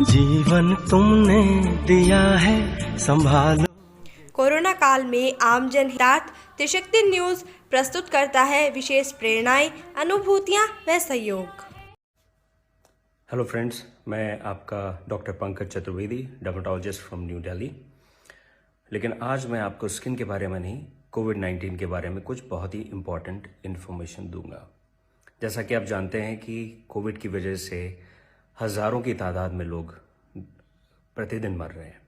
जीवन तुमने दिया है संभालो। कोरोना काल में आम जनहितार्थ त्रिशक्ति न्यूज प्रस्तुत करता है विशेष प्रेरणाएं, अनुभूतियां व सहयोग। हेलो फ्रेंड्स, मैं आपका doctor Pankaj Chaturvedi, dermatologist from new Delhi. लेकिन आज मैं आपको स्किन के बारे में नहीं, कोविड-19 के बारे में कुछ बहुत ही इम्पॉर्टेंट इन्फॉर्मेशन दूंगा। जैसा कि आप जानते हैं कि कोविड की वजह से हज़ारों की तादाद में लोग प्रतिदिन मर रहे हैं।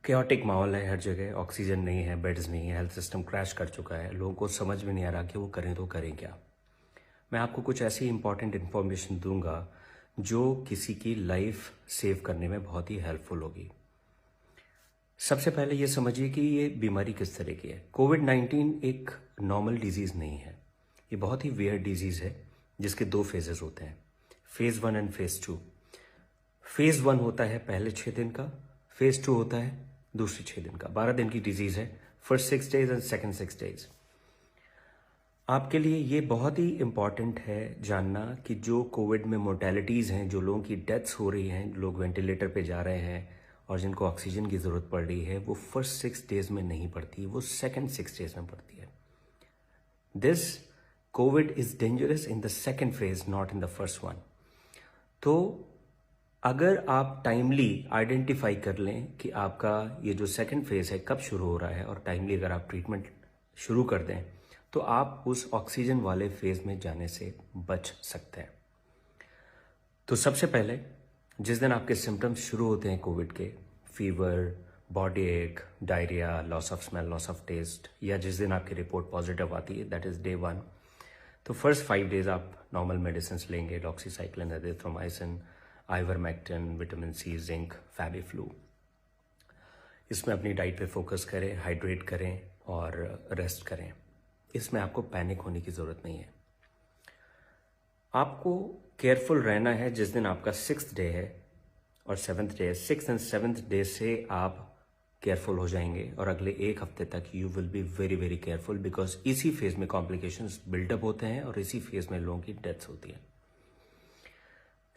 कैओटिक माहौल है हर जगह, ऑक्सीजन नहीं है, बेड्स नहीं है, हेल्थ सिस्टम क्रैश कर चुका है। लोगों को समझ में नहीं आ रहा कि वो करें तो करें क्या। मैं आपको कुछ ऐसी इंपॉर्टेंट इन्फॉर्मेशन दूंगा जो किसी की लाइफ सेव करने में बहुत ही हेल्पफुल होगी। सबसे पहले ये समझिए कि ये बीमारी किस तरह की है। कोविड-19 एक नॉर्मल डिजीज़ नहीं है, ये बहुत ही वियर्ड डिजीज़ है जिसके 2 फेजेस होते हैं, फेज़ 1 एंड फेज़ 2। फेज़ 1 होता है पहले 6 दिन का, फेज़ 2 होता है दूसरे 6 दिन का। 12 दिन की डिजीज़ है, first 6 days and second 6 days. आपके लिए ये बहुत ही इम्पॉर्टेंट है जानना कि जो कोविड में मोर्टेलिटीज़ हैं, जो लोगों की डेथ्स हो रही हैं, लोग वेंटिलेटर पे जा रहे हैं और जिनको ऑक्सीजन की ज़रूरत पड़ रही है, वो फर्स्ट 6 डेज में नहीं पड़ती, वो सेकेंड 6 डेज में पड़ती है। This Covid is dangerous in the second phase, not in the first one. तो अगर आप टाइमली आइडेंटिफाई कर लें कि आपका ये जो सेकेंड फेज है कब शुरू हो रहा है और टाइमली अगर आप ट्रीटमेंट शुरू कर दें तो आप उस ऑक्सीजन वाले फेज में जाने से बच सकते हैं। तो सबसे पहले जिस दिन आपके सिम्टम्स शुरू होते हैं कोविड के, fever, body ache, diarrhoea, loss of smell, loss of taste, या जिस दिन आपकी रिपोर्ट पॉजिटिव आती है, दैट इज़ डे 1, तो फर्स्ट 5 डेज आप नॉर्मल मेडिसिन लेंगे, doxycycline, azithromycin, ivermectin, vitamin C, zinc, Fabiflu. इसमें अपनी डाइट पे फोकस करें, हाइड्रेट करें और रेस्ट करें। इसमें आपको पैनिक होने की ज़रूरत नहीं है। आपको केयरफुल रहना है जिस दिन आपका 6th डे है और 7th डे है। 6th एंड 7th डे से आप केयरफुल हो जाएंगे और अगले 1 हफ्ते तक you will be very very careful, because इसी फेज में कॉम्प्लिकेशंस बिल्डअप होते हैं और इसी फेज में लोगों की डेथ्स होती है।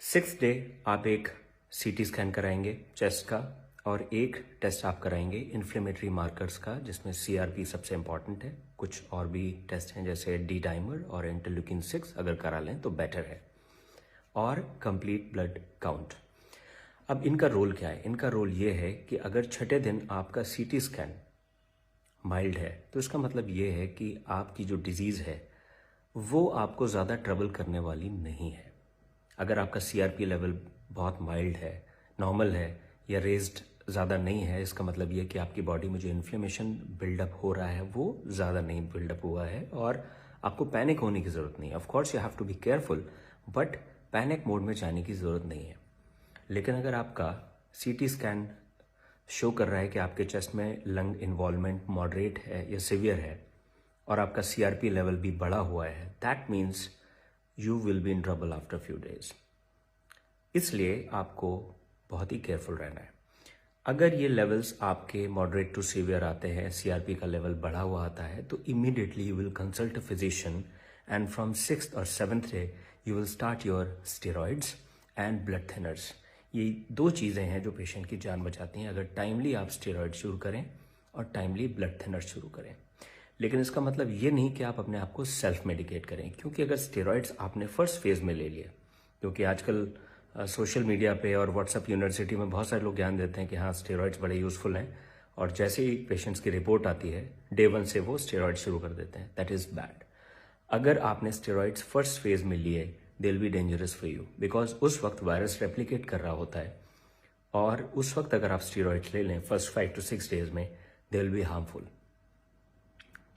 6th डे आप एक CT स्कैन कराएंगे चेस्ट का और एक टेस्ट आप कराएंगे इन्फ्लेमेटरी मार्कर्स का, जिसमें CRP सबसे इंपॉर्टेंट है। कुछ और भी टेस्ट हैं जैसे D डाइमर और इंटरल्यूकिन 6, अगर करा लें तो बेटर है, और कंप्लीट ब्लड काउंट। अब इनका रोल क्या है? इनका रोल ये है कि अगर 6ठे दिन आपका CT स्कैन माइल्ड है तो इसका मतलब ये है कि आपकी जो डिजीज़ है वो आपको ज़्यादा ट्रबल करने वाली नहीं है। अगर आपका CRP लेवल बहुत माइल्ड है, नॉर्मल है या रेज्ड ज़्यादा नहीं है, इसका मतलब ये कि आपकी बॉडी में जो इन्फ्लेमेशन बिल्डअप हो रहा है वो ज़्यादा नहीं बिल्डअप हुआ है और आपको पैनिक होने की ज़रूरत नहीं है। Of course you have to be careful, but panic mode में जाने की ज़रूरत नहीं है। लेकिन अगर आपका CT स्कैन शो कर रहा है कि आपके चेस्ट में लंग इन्वॉल्वमेंट मॉडरेट है या सिवियर है और आपका CRP लेवल भी बढ़ा हुआ है, that means you will be in trouble after few days. इसलिए आपको बहुत ही केयरफुल रहना है। अगर ये लेवल्स आपके मॉडरेट टू सीवियर आते हैं, CRP का लेवल बढ़ा हुआ आता है, तो immediately you will consult a physician and from 6th और 7th day you will start your steroids and blood thinners. ये 2 चीज़ें हैं जो पेशेंट की जान बचाती हैं अगर टाइमली आप स्टेरॉइड शुरू करें और टाइमली ब्लड थिनर्स शुरू करें। लेकिन इसका मतलब ये नहीं कि आप अपने आप को सेल्फ मेडिकेट करें, क्योंकि अगर स्टेरॉइड्स आपने फर्स्ट फेज में ले लिए, क्योंकि आजकल सोशल मीडिया पे और व्हाट्सएप यूनिवर्सिटी में बहुत सारे लोग ज्ञान देते हैं कि हाँ स्टेरॉइड्स बड़े यूज़फुल हैं, और जैसे ही पेशेंट्स की रिपोर्ट आती है डे 1 से वो स्टेरॉइड शुरू कर देते हैं। That is bad. अगर आपने स्टेरॉइड्स फर्स्ट फेज में लिए, they will be dangerous for you, because उस वक्त वायरस रेप्लिकेट कर रहा होता है और उस वक्त अगर आप स्टेरॉइड्स ले लें फर्स्ट 5 to 6 डेज में, दे विल बी हार्मफुल।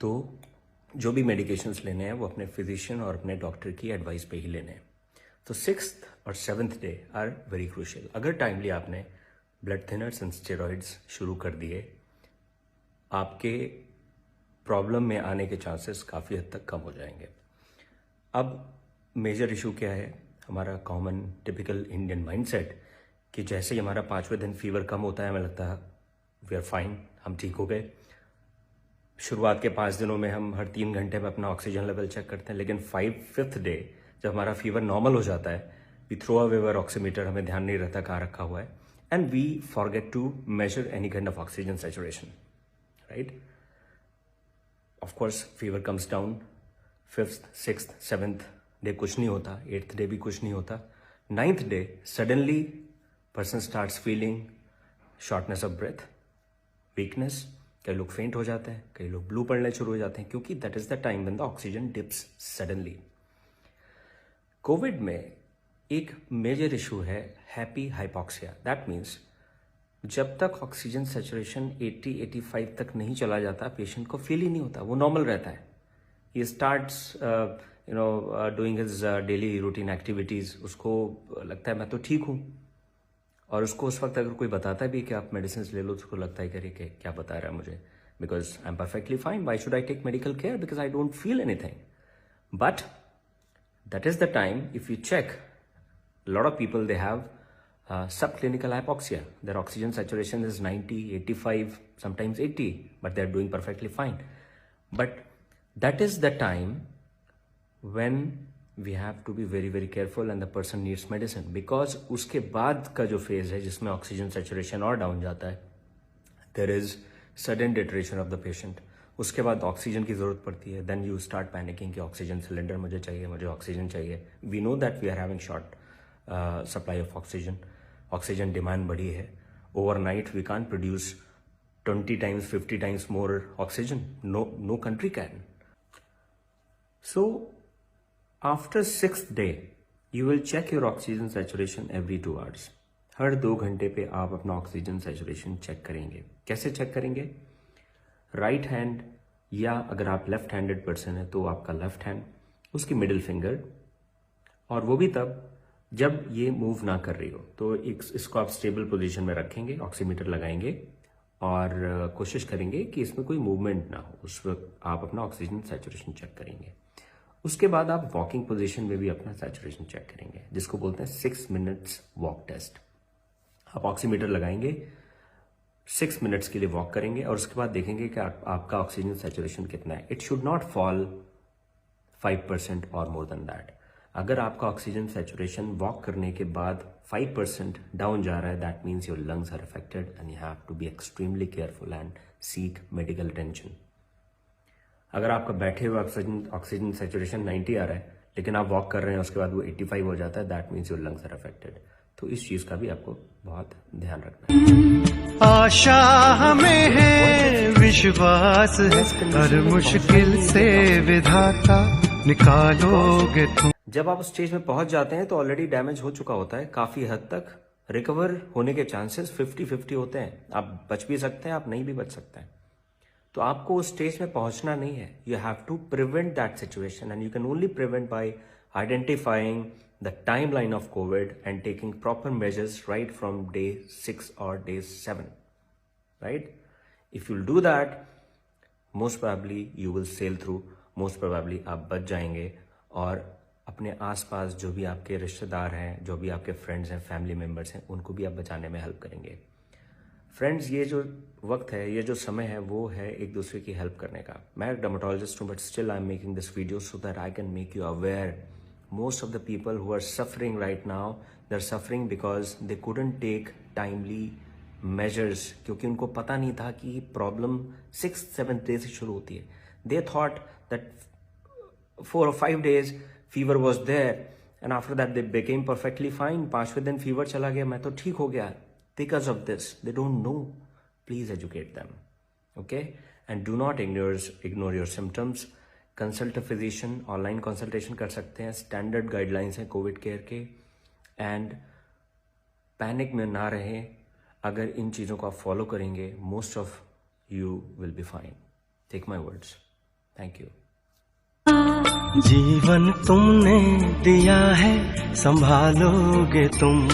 तो जो भी मेडिकेशंस लेने हैं वो अपने फिजिशियन और अपने डॉक्टर की एडवाइस पे ही लेने हैं। तो 6th और 7th day are very crucial. अगर टाइमली आपने ब्लड थिनर्स एंड स्टेरॉइड्स शुरू कर दिए, आपके प्रॉब्लम में आने के चांसेस काफ़ी हद तक कम हो जाएंगे। अब मेजर इशू क्या है? हमारा कॉमन टिपिकल इंडियन माइंडसेट कि जैसे ही हमारा 5वें दिन फीवर कम होता है हमें लगता है वी आर फाइन, हम ठीक हो गए। शुरुआत के 5 दिनों में हम हर 3 घंटे में अपना ऑक्सीजन लेवल चेक करते हैं, लेकिन 5th डे जब हमारा फीवर नॉर्मल हो जाता है we throw away our oximeter, हमें ध्यान नहीं रहता कहाँ रखा हुआ है, and we forget to measure any kind of oxygen saturation, right? Of course fever comes down, 5th, 6th, 7th day कुछ नहीं होता, 8th डे भी कुछ नहीं होता, 9th day suddenly person starts feeling shortness of breath, weakness, कई लोग फेंट हो जाते हैं, कई लोग ब्लू पड़ने शुरू हो जाते हैं, क्योंकि that is the time when the oxygen dips suddenly. Covid में एक मेजर इशू है हैप्पी हाइपोक्सिया। दैट मीन्स जब तक ऑक्सीजन सैचुरेशन 80-85 तक नहीं चला जाता, पेशेंट को फील ही नहीं होता, वो नॉर्मल रहता है। He starts doing his daily routine activities, उसको लगता है मैं तो ठीक हूँ, और उसको उस वक्त अगर कोई बताता भी कि आप मेडिसिन ले लो, उसको लगता है कि क्या बता रहा है मुझे, because I am perfectly fine, why should I take medical care, because I don't feel anything. But that is the time, if you check, lot of people, they have subclinical hypoxia. Their oxygen saturation is 90, 85, sometimes 80, but they're doing perfectly fine. But that is the time when we have to be very, very careful and the person needs medicine. Because उसके बाद का जो phase है जिसमें oxygen saturation और down जाता है, there is sudden deterioration of the patient. उसके बाद ऑक्सीजन की जरूरत पड़ती है, then you start panicking कि ऑक्सीजन सिलेंडर मुझे चाहिए, मुझे ऑक्सीजन चाहिए। We know that we are having short supply of oxygen. Oxygen demand बढ़ी है. Overnight we can't produce 20 times, 50 times more oxygen. No country can. So after 6th day, you will check your oxygen saturation every 2 hours. हर 2 घंटे पे आप अपना oxygen saturation check करेंगे। कैसे check करेंगे? Right hand, या अगर आप लेफ्ट हैंडेड पर्सन है तो आपका लेफ्ट हैंड, उसकी मिडिल फिंगर, और वो भी तब जब ये मूव ना कर रही हो। तो इसको आप स्टेबल पोजीशन में रखेंगे, ऑक्सीमीटर लगाएंगे और कोशिश करेंगे कि इसमें कोई मूवमेंट ना हो। उस वक्त आप अपना ऑक्सीजन सैचुरेशन चेक करेंगे। उसके बाद आप वॉकिंग पोजीशन में भी अपना सैचुरेशन चेक करेंगे, जिसको बोलते हैं 6 मिनट्स वॉक टेस्ट। आप ऑक्सीमीटर लगाएंगे, 6 मिनट्स के लिए वॉक करेंगे और उसके बाद देखेंगे कि आपका ऑक्सीजन सैचुरेशन कितना है। इट शुड नॉट फॉल 5% और मोर देन दैट। अगर आपका ऑक्सीजन सैचुरेशन वॉक करने के बाद 5% डाउन जा रहा है, that means your lungs are affected and you have to be extremely careful and seek medical attention. अगर आपका बैठे हुए ऑक्सीजन सैचुरेशन 90 आ रहा है, लेकिन आप वॉक कर रहे हैं उसके बाद वो 85 हो जाता है, that means your lungs are affected. तो इस चीज का भी आपको बहुत ध्यान रखना है। आशा हमें है, विश्वास है, हर मुश्किल से विधाता निकालोगे तुम। जब आप स्टेज में पहुंच जाते हैं तो ऑलरेडी डैमेज हो चुका होता है, काफी हद तक रिकवर होने के चांसेस 50-50 होते हैं। आप बच भी सकते हैं, आप नहीं भी बच सकते हैं। तो आपको उस स्टेज में पहुंचना नहीं है। You have to prevent that situation and you can only prevent by identifying the timeline of COVID and taking proper measures right from day 6 or day 7, right? If you'll do that, most probably you will sail through, most probably आप बच जाएंगे और अपने आसपास जो भी आपके रिश्तेदार हैं, जो भी आपके फ्रेंड्स हैं, फैमिली मेम्बर्स हैं, उनको भी आप बचाने में हेल्प करेंगे। फ्रेंड्स, ये जो वक्त है, ये जो समय है, वो है एक दूसरे की हेल्प करने का। मैं एक डर्मेटोलॉजिस्ट हूँ, but still I am making this video so that I can make you aware. Most of the people who are suffering right now, they're suffering because they couldn't take timely measures, क्योंकि उनको पता नहीं था कि problem 6th-7th day से शुरू होती है। They thought that 4 or 5 days fever was there and after that they became perfectly fine. 5वें दिन फीवर चला गया, मैं तो ठीक हो गया। Because of this, they don't know. Please educate them, okay? And do not ignore your symptoms. Consult a physician, online consultation कर सकते हैं। स्टैंडर्ड गाइडलाइंस हैं कोविड केयर के। एंड पैनिक में ना रहें। अगर इन चीज़ों को आप फॉलो करेंगे, most of you will be fine. Take my words. Thank you. जीवन तुमने दिया है, संभालोगे तुम।